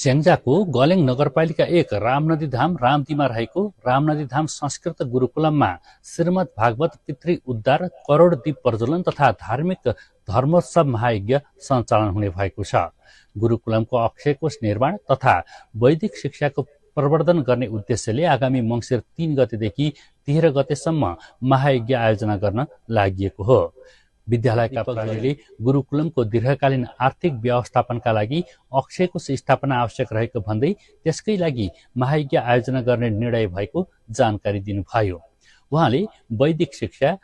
स्याङ्जाको गलेङ नगरपालिका 1 रामनदी धाम रामदीमा रहेको रामनदी धाम संस्कृत गुरुकुलममा श्रीमद् भागवत पितृ उद्धार करोड दीप प्रज्वलन तथा धार्मिक धर्मोत्सव महायज्ञ सञ्चालन हुने भएको छ। गुरुकुलमको अक्षय कोष निर्माण तथा वैदिक शिक्षाको प्रवर्धन गर्ने उद्देश्यले आगामी मङ्सिर 3 गतेदेखि 13 गतेसम्म महायज्ञ आयोजना गर्न लागि हो। विद्यालयका प्रहरीले गुरुकुलमको दीर्घकालीन आर्थिक व्यवस्थापनका लागि अक्षय कोष स्थापना आवश्यक रहेको भन्दै त्यसकै लागि महायज्ञ आयोजना गर्ने निर्णय भएको जानकारी दिनुभयो। उहाँले वैदिक शिक्षा,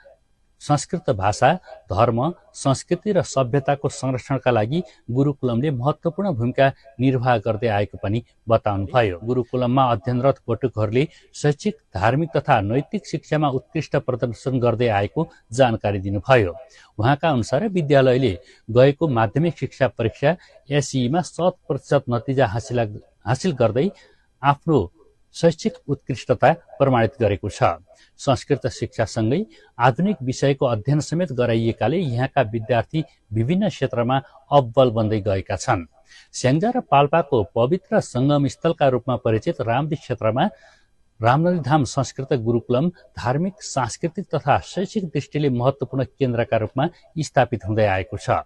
संस्कृत भाषा, धर्म, संस्कृति र सभ्यताको संरक्षणका लागि गुरुकुलमले महत्त्वपूर्ण भूमिका निर्वाह गर्दै आएको पनि बताउनुभयो। गुरुकुलममा अध्ययनरत बटुकहरूले शैक्षिक, धार्मिक तथा नैतिक शिक्षामा उत्कृष्ट प्रदर्शन गर्दै आएको जानकारी दिनुभयो। उहाँका अनुसार विद्यालयले गएको माध्यमिक शिक्षा परीक्षा एसईमा 100% नतिजा हासिल गर्दै आफ्नो शैक्षिक उत्कृष्टता प्रमाणित गरेको छ। संस्कृत शिक्षासँगै आधुनिक विषयको अध्ययन समेत गराइएकाले यहाँका विद्यार्थी विभिन्न क्षेत्रमा अव्वल बन्दै गएका छन्। स्याङ्जा र पाल्पाको पवित्र संगम स्थलका रूपमा परिचित रामदी क्षेत्रमा रामनदी धाम संस्कृत गुरुकुलम धार्मिक, सांस्कृतिक तथा शैक्षिक दृष्टिले महत्त्वपूर्ण केन्द्रका रूपमा स्थापित हुँदै आएको छ।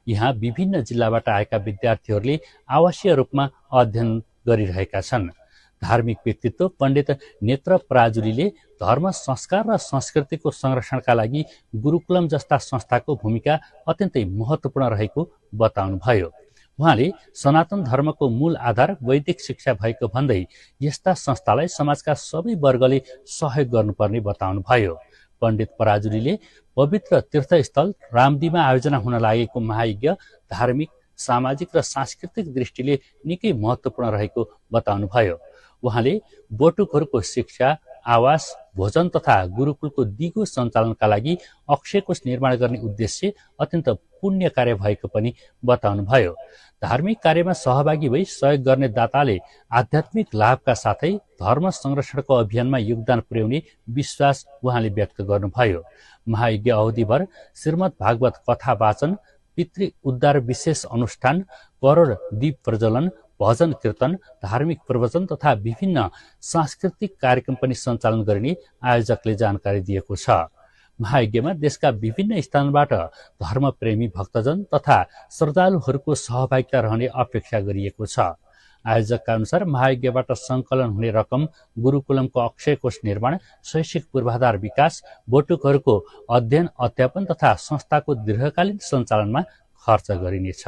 यहाँ विभिन्न जिल्लाबाट आएका विद्यार्थीहरूले आवासीय रूपमा अध्ययन गरिरहेका छन्। धार्मिक व्यक्तित्व पण्डित नेत्र पराजुलीले धर्म, संस्कार र संस्कृतिको संरक्षणका लागि गुरुकुलम जस्ता संस्थाको भूमिका अत्यन्तै महत्त्वपूर्ण रहेको बताउनुभयो। उहाँले सनातन धर्मको मूल आधार वैदिक शिक्षा भएको भन्दै यस्ता संस्थालाई समाजका सबै वर्गले सहयोग गर्नुपर्ने बताउनुभयो। पण्डित पराजुलीले पवित्र तीर्थस्थल रामदीमा आयोजना हुन लागेको महायज्ञ धार्मिक, सामाजिक र सांस्कृतिक दृष्टिले निकै महत्त्वपूर्ण रहेको बताउनुभयो। उहाँले बटुकहरूको शिक्षा, आवास, भोजन तथा गुरुकुलको दिगो सञ्चालनका लागि अक्षय कोष निर्माण गर्ने उद्देश्य अत्यन्त पुण्य कार्य भएको पनि बताउनुभयो। धार्मिक कार्यमा सहभागी भई सहयोग गर्ने दाताले आध्यात्मिक लाभका साथै धर्म संरक्षणको अभियानमा योगदान पुर्याउने विश्वास उहाँले व्यक्त गर्नुभयो। महायज्ञ अवधिभर श्रीमद् भागवत कथा वाचन, पितृ उद्धार विशेष अनुष्ठान, करोड दीप प्रज्वलन, भजन कीर्तन, धार्मिक प्रवचन तथा विभिन्न सांस्कृतिक कार्यक्रम पनि सञ्चालन गरिने आयोजकले जानकारी दिएको छ। महायज्ञमा देशका विभिन्न स्थानबाट धर्मप्रेमी भक्तजन तथा श्रद्धालुहरूको सहभागिता रहने अपेक्षा गरिएको छ। आयोजकका अनुसार महायज्ञबाट सङ्कलन हुने रकम गुरुकुलमको अक्षय कोष निर्माण, शैक्षिक पूर्वाधार विकास, बटुकहरूको अध्ययन, अध्यापन तथा संस्थाको दीर्घकालीन सञ्चालनमा खर्च गरिनेछ।